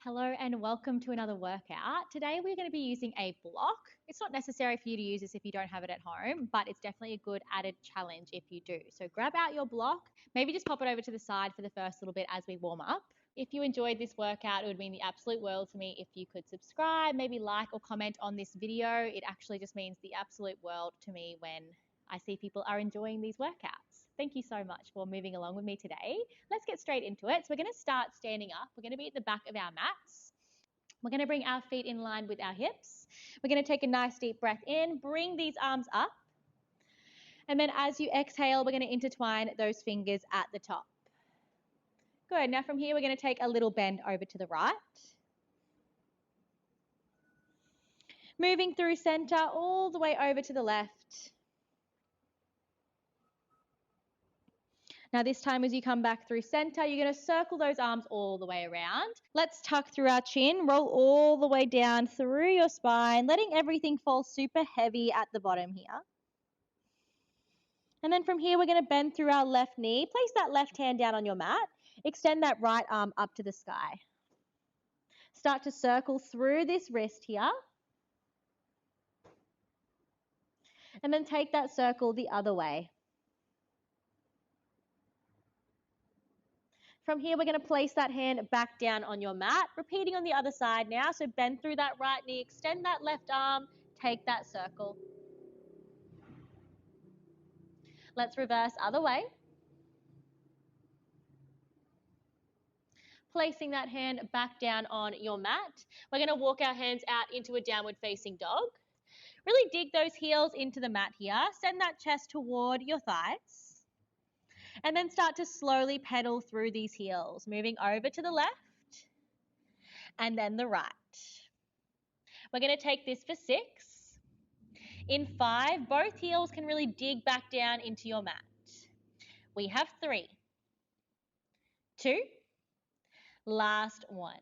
Hello and welcome to another workout. Today we're going to be using a block. It's not necessary for you to use this if you don't have it at home, but it's definitely a good added challenge if you do. So grab out your block, maybe just pop it over to the side for the first little bit as we warm up. If you enjoyed this workout, it would mean the absolute world to me if you could subscribe, maybe like or comment on this video. It actually just means the absolute world to me when I see people are enjoying these workouts. Thank you so much for moving along with me today. Let's get straight into it. So we're going to start standing up. We're going to be at the back of our mats. We're going to bring our feet in line with our hips. We're going to take a nice deep breath in, bring these arms up. And then as you exhale, we're going to intertwine those fingers at the top. Good. Now from here, we're going to take a little bend over to the right. Moving through center all the way over to the left. Now this time as you come back through center, you're going to circle those arms all the way around. Let's tuck through our chin, roll all the way down through your spine, letting everything fall super heavy at the bottom here. And then from here, we're going to bend through our left knee. Place that left hand down on your mat. Extend that right arm up to the sky. Start to circle through this wrist here. And then take that circle the other way. From here, we're going to place that hand back down on your mat, repeating on the other side now. So bend through that right knee, extend that left arm, take that circle. Let's reverse other way. Placing that hand back down on your mat. We're going to walk our hands out into a downward facing dog. Really dig those heels into the mat here. Send that chest toward your thighs. And then start to slowly pedal through these heels, moving over to the left and then the right. We're going to take this for 6. In 5, both heels can really dig back down into your mat. We have 3, 2, last 1.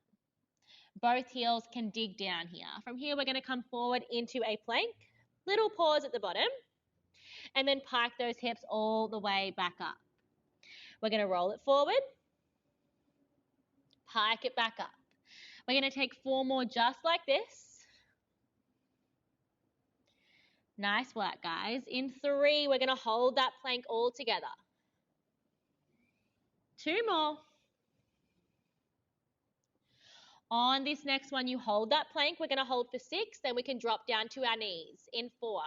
Both heels can dig down here. From here, we're going to come forward into a plank, little pause at the bottom, and then pike those hips all the way back up. We're going to roll it forward, pike it back up. We're going to take 4 more just like this. Nice work, guys. In 3, we're going to hold that plank all together. 2 more. On this next one, you hold that plank. We're going to hold for 6, then we can drop down to our knees. In 4,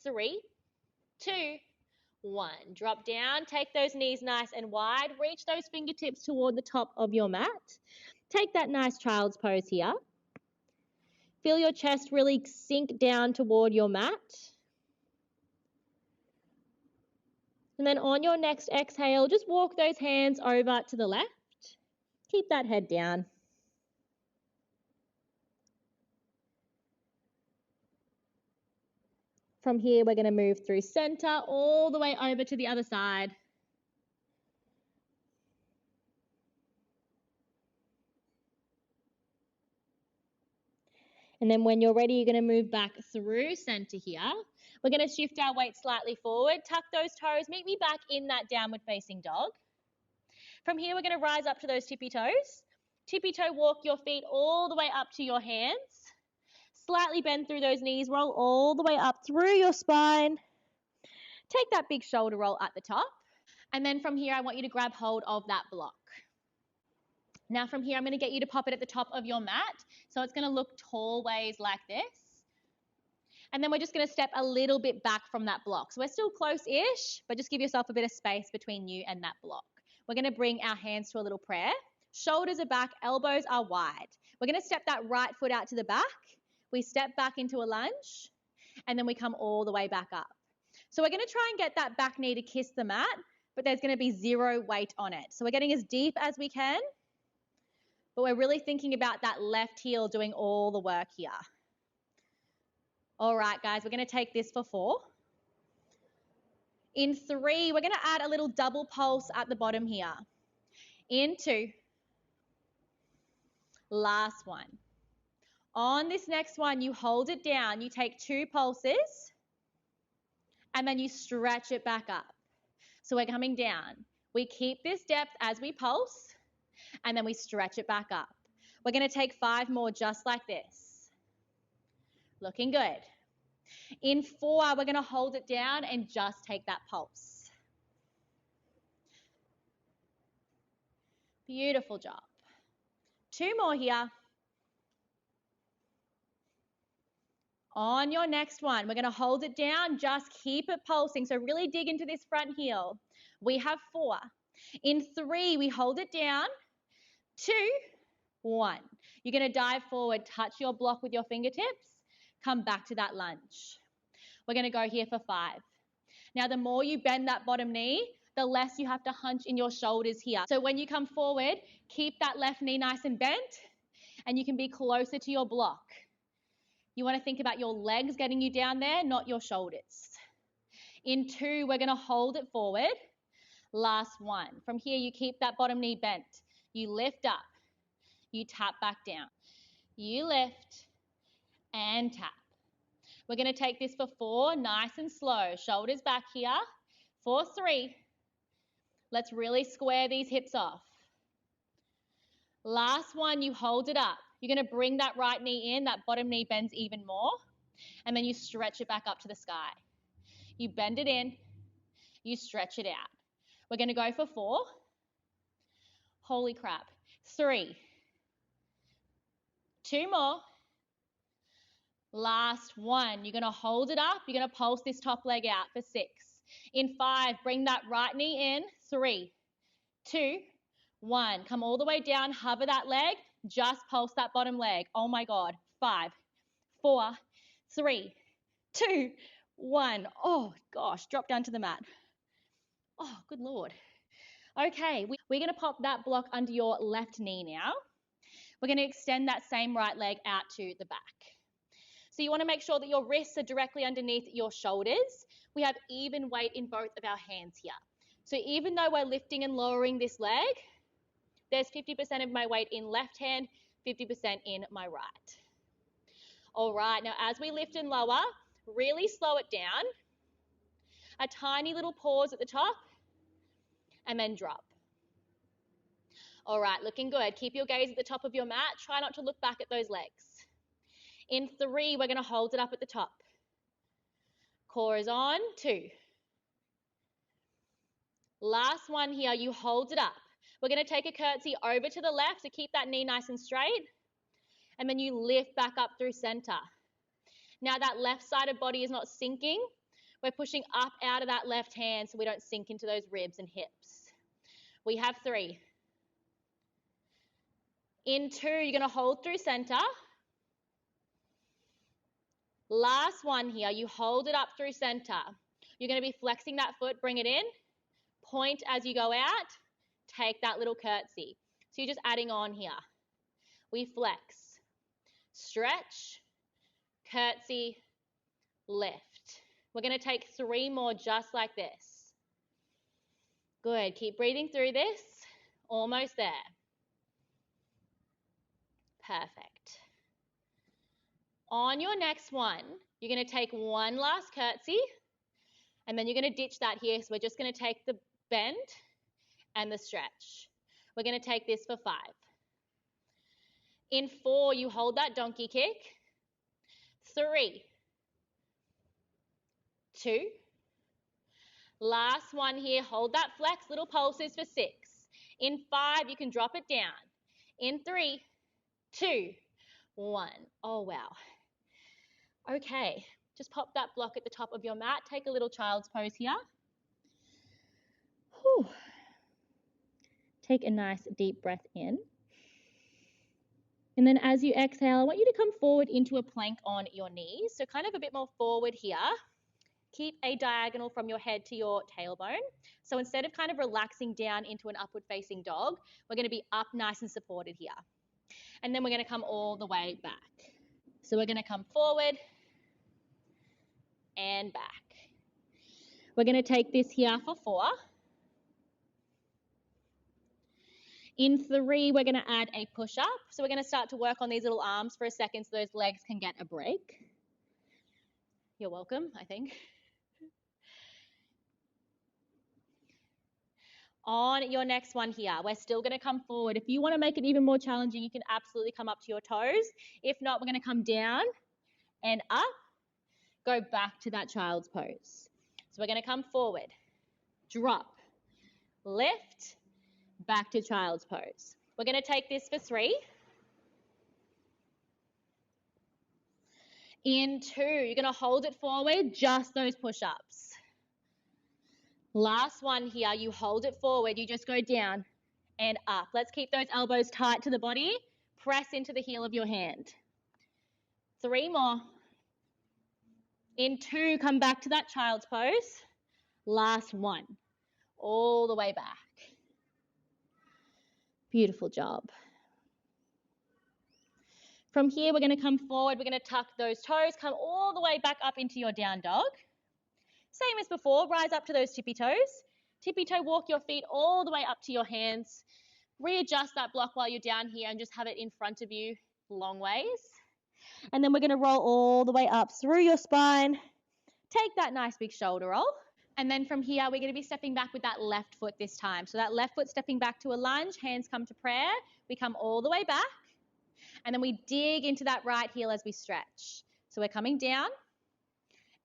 3, 2, 1. Drop down, take those knees nice and wide. Reach those fingertips toward the top of your mat. Take that nice child's pose here. Feel your chest really sink down toward your mat. And then on your next exhale, just walk those hands over to the left. Keep that head down. From here, we're going to move through center all the way over to the other side. And then when you're ready, you're going to move back through center here. We're going to shift our weight slightly forward, tuck those toes, meet me back in that downward facing dog. From here, we're going to rise up to those tippy toes. Tippy toe walk your feet all the way up to your hands. Slightly bend through those knees, roll all the way up through your spine. Take that big shoulder roll at the top. And then from here, I want you to grab hold of that block. Now from here, I'm going to get you to pop it at the top of your mat. So it's going to look tall ways like this. And then we're just going to step a little bit back from that block. So we're still close-ish, but just give yourself a bit of space between you and that block. We're going to bring our hands to a little prayer. Shoulders are back, elbows are wide. We're going to step that right foot out to the back. We step back into a lunge, and then we come all the way back up. So we're going to try and get that back knee to kiss the mat, but there's going to be 0 weight on it. So we're getting as deep as we can, but we're really thinking about that left heel doing all the work here. All right, guys, we're going to take this for 4. In 3, we're going to add a little double pulse at the bottom here. In 2. Last 1. On this next one, you hold it down. You take 2 pulses, and then you stretch it back up. So we're coming down. We keep this depth as we pulse, and then we stretch it back up. We're going to take 5 more just like this. Looking good. In 4, we're going to hold it down and just take that pulse. Beautiful job. 2 more here. On your next one, we're going to hold it down, just keep it pulsing. So really dig into this front heel. We have 4. In 3, we hold it down. 2, 1. You're going to dive forward, touch your block with your fingertips, come back to that lunge. We're going to go here for 5. Now, the more you bend that bottom knee, the less you have to hunch in your shoulders here. So when you come forward, keep that left knee nice and bent, and you can be closer to your block. You want to think about your legs getting you down there, not your shoulders. In 2, we're going to hold it forward. Last 1. From here, you keep that bottom knee bent. You lift up. You tap back down. You lift and tap. We're going to take this for 4, nice and slow. Shoulders back here. For 3. Let's really square these hips off. Last 1, you hold it up. You're going to bring that right knee in, that bottom knee bends even more, and then you stretch it back up to the sky. You bend it in, you stretch it out. We're going to go for 4. Holy crap. 3. 2 more. Last 1. You're going to hold it up. You're going to pulse this top leg out for 6. In 5, bring that right knee in. 3, 2, 1. Come all the way down, hover that leg. Just pulse that bottom leg. Oh my God. 5, 4, 3, 2, 1. Oh gosh, drop down to the mat. Oh, good Lord. Okay, we're going to pop that block under your left knee now. We're going to extend that same right leg out to the back. So you want to make sure that your wrists are directly underneath your shoulders. We have even weight in both of our hands here. So even though we're lifting and lowering this leg, there's 50% of my weight in left hand, 50% in my right. All right, now as we lift and lower, really slow it down. A tiny little pause at the top, and then drop. All right, looking good. Keep your gaze at the top of your mat. Try not to look back at those legs. In 3, we're going to hold it up at the top. Core is on. 2. Last 1 here, you hold it up. We're going to take a curtsy over to the left to keep that knee nice and straight. And then you lift back up through center. Now that left-sided body is not sinking. We're pushing up out of that left hand so we don't sink into those ribs and hips. We have 3. In 2, you're going to hold through center. Last 1 here, you hold it up through center. You're going to be flexing that foot, bring it in. Point as you go out. Take that little curtsy. So you're just adding on here. We flex, stretch, curtsy, lift. We're going to take 3 more just like this. Good. Keep breathing through this. Almost there. Perfect. On your next one, you're going to take 1 last curtsy, and then you're going to ditch that here. So we're just going to take the bend and the stretch. We're going to take this for 5. In 4, you hold that donkey kick. 3, 2. Last 1 here, hold that flex, little pulses for 6. In 5, you can drop it down. In 3, 2, 1. Oh, wow. Okay, just pop that block at the top of your mat. Take a little child's pose here. Whew. Take a nice deep breath in. And then as you exhale, I want you to come forward into a plank on your knees. So kind of a bit more forward here. Keep a diagonal from your head to your tailbone. So instead of kind of relaxing down into an upward facing dog, we're going to be up nice and supported here. And then we're going to come all the way back. So we're going to come forward and back. We're going to take this here for 4. In 3, we're going to add a push-up. So we're going to start to work on these little arms for a second so those legs can get a break. You're welcome, I think. On your next one here, we're still going to come forward. If you want to make it even more challenging, you can absolutely come up to your toes. If not, we're going to come down and up, go back to that child's pose. So we're going to come forward, drop, lift, back to child's pose. We're going to take this for 3. In 2, you're going to hold it forward, just those push-ups. Last one here, you hold it forward, you just go down and up. Let's keep those elbows tight to the body. Press into the heel of your hand. 3 more. In 2, come back to that child's pose. Last one. All the way back. Beautiful job. From here, we're going to come forward. We're going to tuck those toes, come all the way back up into your down dog. Same as before, rise up to those tippy toes. Tippy toe, walk your feet all the way up to your hands. Readjust that block while you're down here and just have it in front of you long ways. And then we're going to roll all the way up through your spine. Take that nice big shoulder roll. And then from here, we're going to be stepping back with that left foot this time. So that left foot stepping back to a lunge, hands come to prayer. We come all the way back. And then we dig into that right heel as we stretch. So we're coming down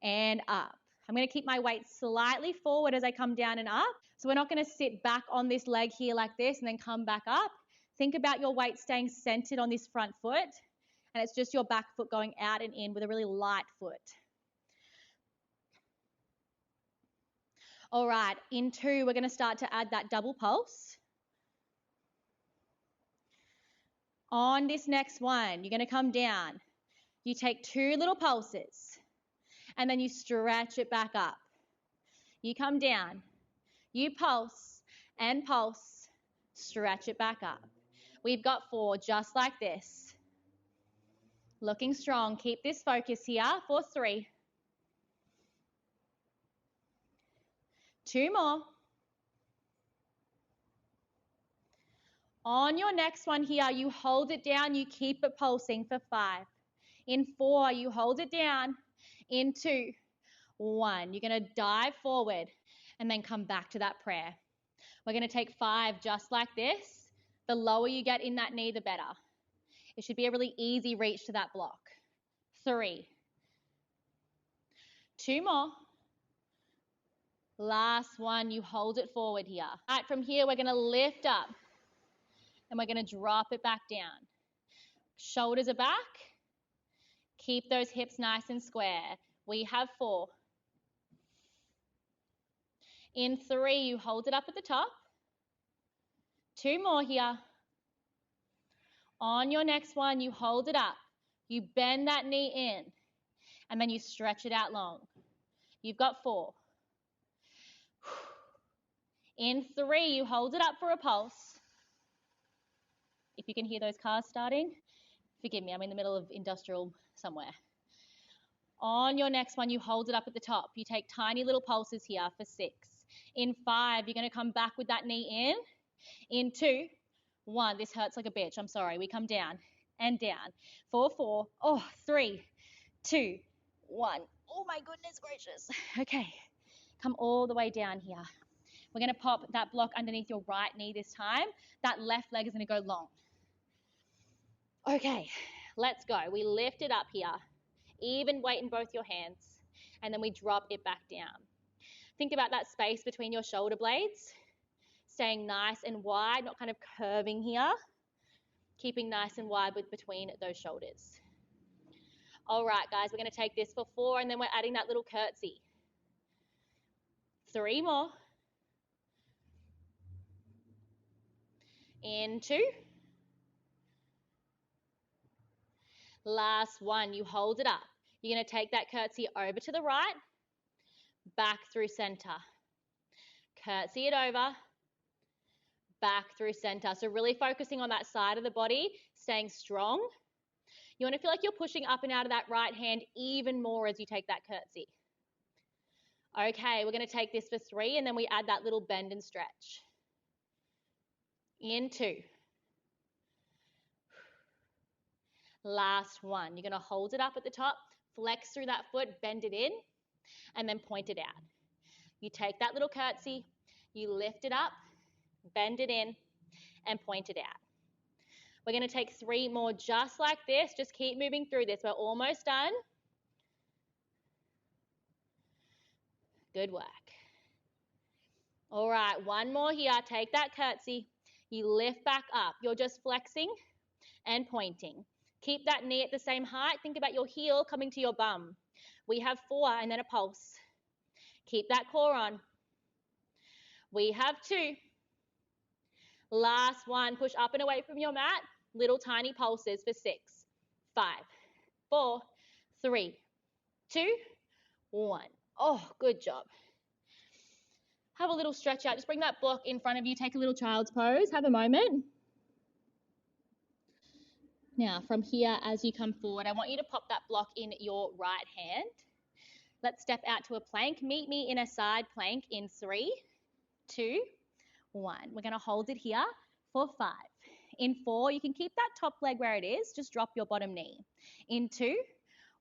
and up. I'm going to keep my weight slightly forward as I come down and up. So we're not going to sit back on this leg here like this and then come back up. Think about your weight staying centered on this front foot, and it's just your back foot going out and in with a really light foot. All right, in 2, we're going to start to add that double pulse. On this next one, you're going to come down. You take 2 little pulses, and then you stretch it back up. You come down, you pulse and pulse, stretch it back up. We've got 4 just like this. Looking strong. Keep this focus here for 3. 2 more. On your next one here, you hold it down, you keep it pulsing for 5. In 4, you hold it down. In 2, 1. You're going to dive forward and then come back to that prayer. We're going to take 5 just like this. The lower you get in that knee, the better. It should be a really easy reach to that block. 3. 2 more. Last one, you hold it forward here. All right, from here, we're going to lift up and we're going to drop it back down. Shoulders are back. Keep those hips nice and square. We have 4. In 3, you hold it up at the top. 2 more here. On your next one, you hold it up. You bend that knee in, and then you stretch it out long. You've got 4. In 3, you hold it up for a pulse. If you can hear those cars starting, forgive me, I'm in the middle of industrial somewhere. On your next one, you hold it up at the top. You take tiny little pulses here for 6. In 5, you're going to come back with that knee in. In 2, 1, this hurts like a bitch, I'm sorry. We come down and down. 4, 4, 3, 2, 1. Oh my goodness gracious. Okay, come all the way down here. We're going to pop that block underneath your right knee this time. That left leg is going to go long. Okay, let's go. We lift it up here. Even weight in both your hands. And then we drop it back down. Think about that space between your shoulder blades. Staying nice and wide, not kind of curving here. Keeping nice and wide between those shoulders. All right, guys, we're going to take this for 4, and then we're adding that little curtsy. 3 more. In 2. Last one, you hold it up. You're going to take that curtsy over to the right, back through center. Curtsy it over, back through center. So really focusing on that side of the body, staying strong. You want to feel like you're pushing up and out of that right hand even more as you take that curtsy. Okay, we're going to take this for 3, and then we add that little bend and stretch. In 2. Last one. You're going to hold it up at the top, flex through that foot, bend it in, and then point it out. You take that little curtsy, you lift it up, Bend it in and point it out. We're going to take 3 more just like this. Just keep moving through this. We're almost done. Good work. All right, one more here. Take that curtsy. You lift back up. You're just flexing and pointing. Keep that knee at the same height. Think about your heel coming to your bum. We have 4 and then a pulse. Keep that core on. We have 2. Last one. Push up and away from your mat. Little tiny pulses for 6, 5, 4, 3, 2, 1. Oh, good job. Have a little stretch out. Just bring that block in front of you. Take a little child's pose. Have a moment. Now, from here, as you come forward, I want you to pop that block in your right hand. Let's step out to a plank. Meet me in a side plank in 3, 2, 1. We're going to hold it here for 5. In 4, you can keep that top leg where it is. Just drop your bottom knee. In 2,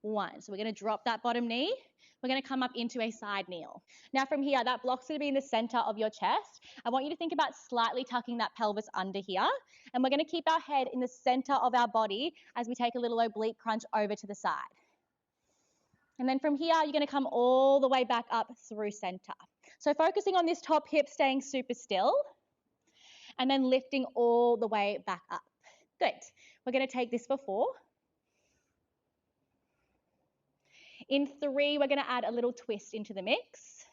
1. So we're going to drop that bottom knee. We're going to come up into a side kneel. Now from here, that block's going to be in the center of your chest. I want you to think about slightly tucking that pelvis under here. And we're going to keep our head in the center of our body as we take a little oblique crunch over to the side. And then from here, you're going to come all the way back up through center. So focusing on this top hip, staying super still. And then lifting all the way back up. Good. We're going to take this for 4. In 3, we're going to add a little twist into the mix.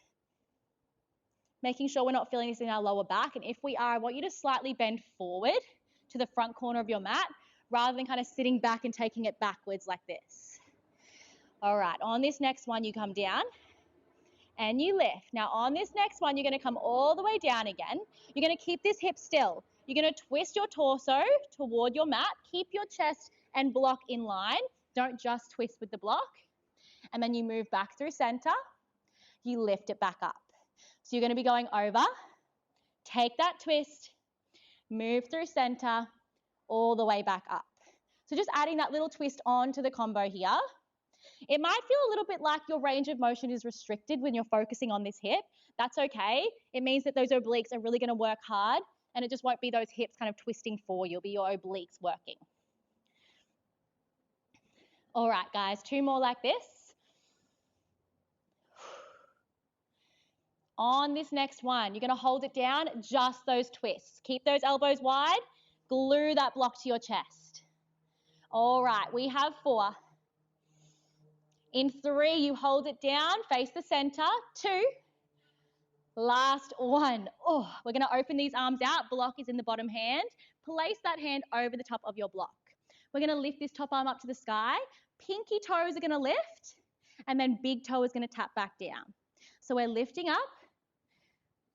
Making sure we're not feeling this in our lower back. And if we are, I want you to slightly bend forward to the front corner of your mat rather than kind of sitting back and taking it backwards like this. All right, on this next one, you come down and you lift. Now on this next one, you're going to come all the way down again. You're going to keep this hip still. You're going to twist your torso toward your mat. Keep your chest and block in line. Don't just twist with the block. And then you move back through center. You lift it back up. So you're going to be going over. Take that twist. Move through center. All the way back up. So just adding that little twist on to the combo here. It might feel a little bit like your range of motion is restricted when you're focusing on this hip. That's okay. It means that those obliques are really going to work hard, and it just won't be those hips kind of twisting for you. It'll be your obliques working. All right, guys, 2 more like this. On this next one, you're going to hold it down, just those twists. Keep those elbows wide. Glue that block to your chest. All right, we have 4. In 3, you hold it down, face the center. 2. Last 1. Oh, we're going to open these arms out. Block is in the bottom hand. Place that hand over the top of your block. We're going to lift this top arm up to the sky. Pinky toes are going to lift, and then big toe is going to tap back down. So we're lifting up,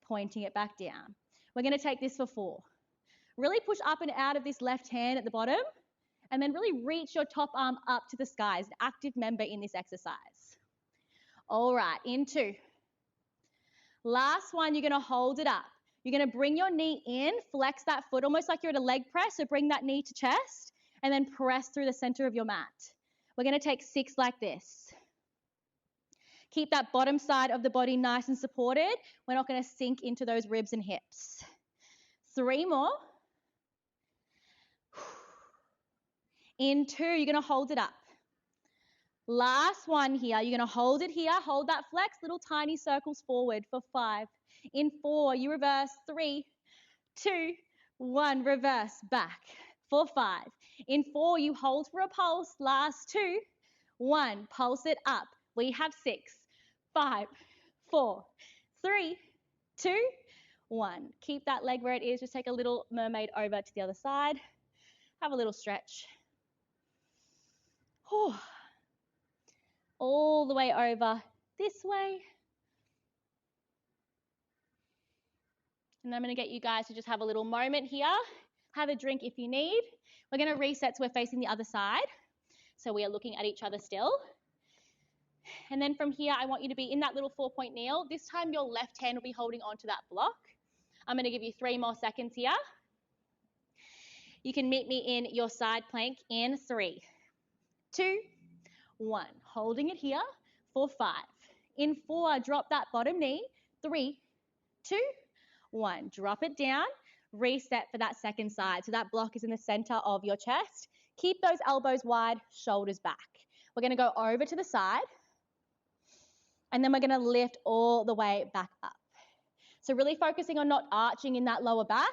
pointing it back down. We're going to take this for 4. Really push up and out of this left hand at the bottom, and then really reach your top arm up to the sky as an active member in this exercise. All right, in 2. Last one, you're going to hold it up. You're going to bring your knee in, flex that foot almost like you're at a leg press, so bring that knee to chest, and then press through the center of your mat. We're going to take 6 like this. Keep that bottom side of the body nice and supported. We're not going to sink into those ribs and hips. 3 more. In 2, you're going to hold it up. Last one here. You're going to hold it here. Hold that flex. Little tiny circles forward for 5. In 4, you reverse. 3, 2, 1. Reverse back for 5. In 4, you hold for a pulse. Last 2, 1. Pulse it up. We have 6, 5, 4, 3, 2, 1. Keep that leg where it is. Just take a little mermaid over to the other side. Have a little stretch. Whew. All the way over this way. And I'm going to get you guys to just have a little moment here. Have a drink if you need. We're going to reset so we're facing the other side. So we are looking at each other still. And then from here, I want you to be in that little 4-point kneel. This time your left hand will be holding onto that block. I'm going to give you 3 more seconds here. You can meet me in your side plank in 3, 2, 1. Holding it here for 5. In 4, drop that bottom knee. 3, 2, 1. Drop it down. reset for that second side. So that block is in the center of your chest. Keep those elbows wide, shoulders back. We're going to go over to the side, and then we're going to lift all the way back up. So really focusing on not arching in that lower back.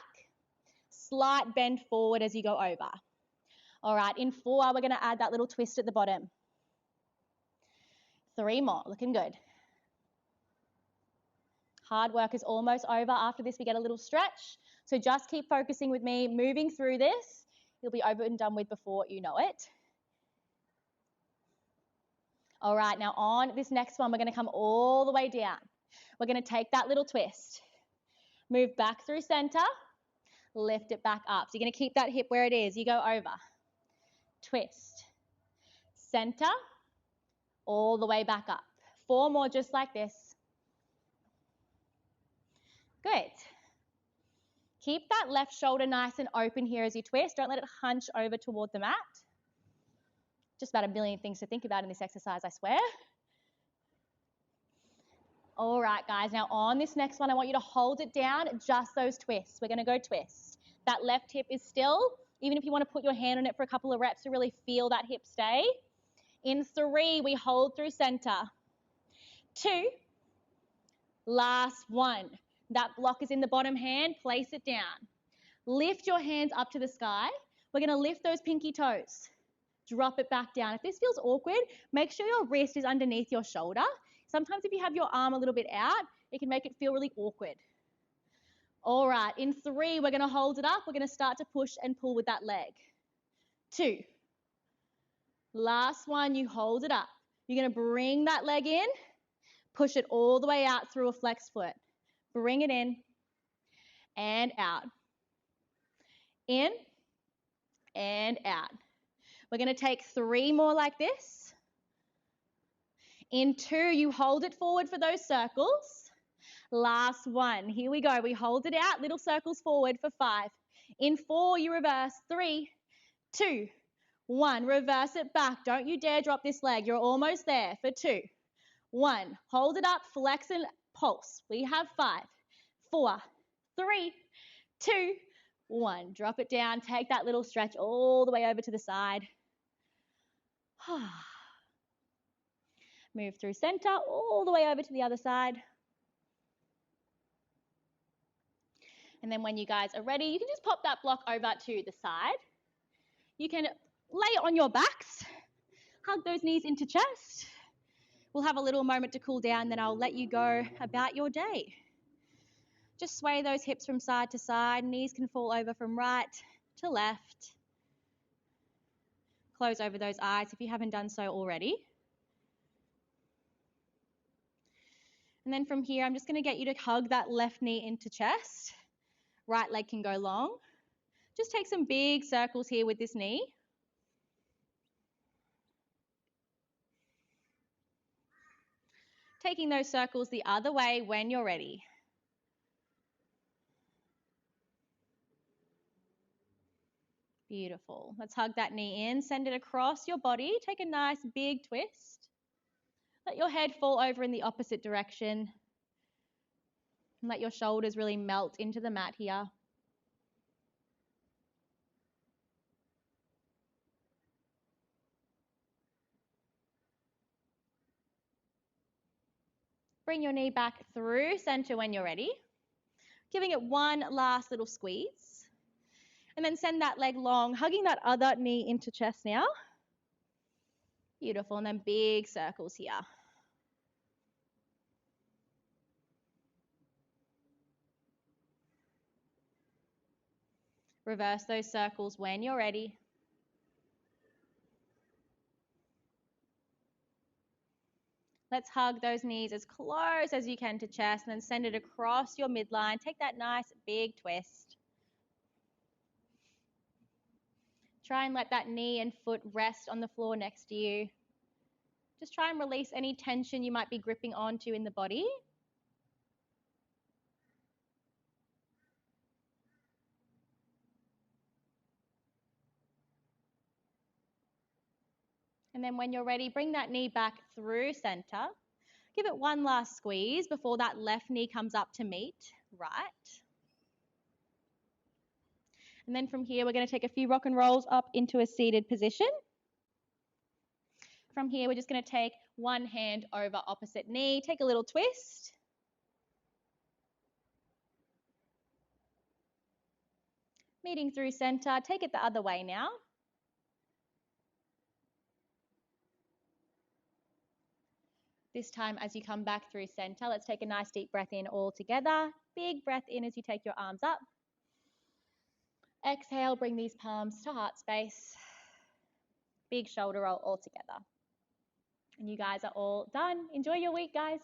Slight bend forward as you go over. All right, in 4, we're going to add that little twist at the bottom. 3 more, looking good. Hard work is almost over. After this, we get a little stretch. So just keep focusing with me, moving through this. You'll be over and done with before you know it. All right, now on this next one, we're going to come all the way down. We're going to take that little twist. Move back through center. Lift it back up. So you're going to keep that hip where it is. You go over. Twist. Center. All the way back up. 4 more just like this. Good. Keep that left shoulder nice and open here as you twist. Don't let it hunch over toward the mat. Just about a million things to think about in this exercise, I swear. All right, guys. Now on this next one, I want you to hold it down, just those twists. We're going to go twist. That left hip is still, even if you want to put your hand on it for a couple of reps to really feel that hip stay. In 3, we hold through center. 2. Last 1. That block is in the bottom hand. Place it down. Lift your hands up to the sky. We're going to lift those pinky toes. Drop it back down. If this feels awkward, make sure your wrist is underneath your shoulder. Sometimes if you have your arm a little bit out, it can make it feel really awkward. All right, in 3, we're going to hold it up. We're going to start to push and pull with that leg. 2. Last 1, you hold it up. You're going to bring that leg in, push it all the way out through a flex foot. Bring it in and out. In and out. We're going to take 3 more like this. In 2, you hold it forward for those circles. Last 1. Here we go. We hold it out, little circles forward for 5. In 4, you reverse. 3, 2, 1. Reverse it back. Don't you dare drop this leg. You're almost there for 2, 1. Hold it up, flex and pulse. We have 5, 4, 3, 2, 1. Drop it down. Take that little stretch all the way over to the side. Move through center all the way over to the other side. And then when you guys are ready, you can just pop that block over to the side. You can lay it on your backs. Hug those knees into chest. We'll have a little moment to cool down, then I'll let you go about your day. Just sway those hips from side to side. Knees can fall over from right to left. Close over those eyes if you haven't done so already. And then from here, I'm just going to get you to hug that left knee into chest. Right leg can go long. Just take some big circles here with this knee. Taking those circles the other way when you're ready. Beautiful. Let's hug that knee in, send it across your body. Take a nice big twist. Let your head fall over in the opposite direction. And let your shoulders really melt into the mat here. Bring your knee back through center when you're ready. Giving it one last little squeeze. And then send that leg long, hugging that other knee into chest now. Beautiful, and then big circles here. Reverse those circles when you're ready. Let's hug those knees as close as you can to chest and then send it across your midline. Take that nice big twist. Try and let that knee and foot rest on the floor next to you. Just try and release any tension you might be gripping onto in the body. And then when you're ready, bring that knee back through center. Give it one last squeeze before that left knee comes up to meet right. And then from here, we're going to take a few rock and rolls up into a seated position. From here, we're just going to take one hand over opposite knee, take a little twist. Meeting through center, take it the other way now. This time, as you come back through center, let's take a nice deep breath in all together. Big breath in as you take your arms up. Exhale, bring these palms to heart space. Big shoulder roll all together. And you guys are all done. Enjoy your week, guys.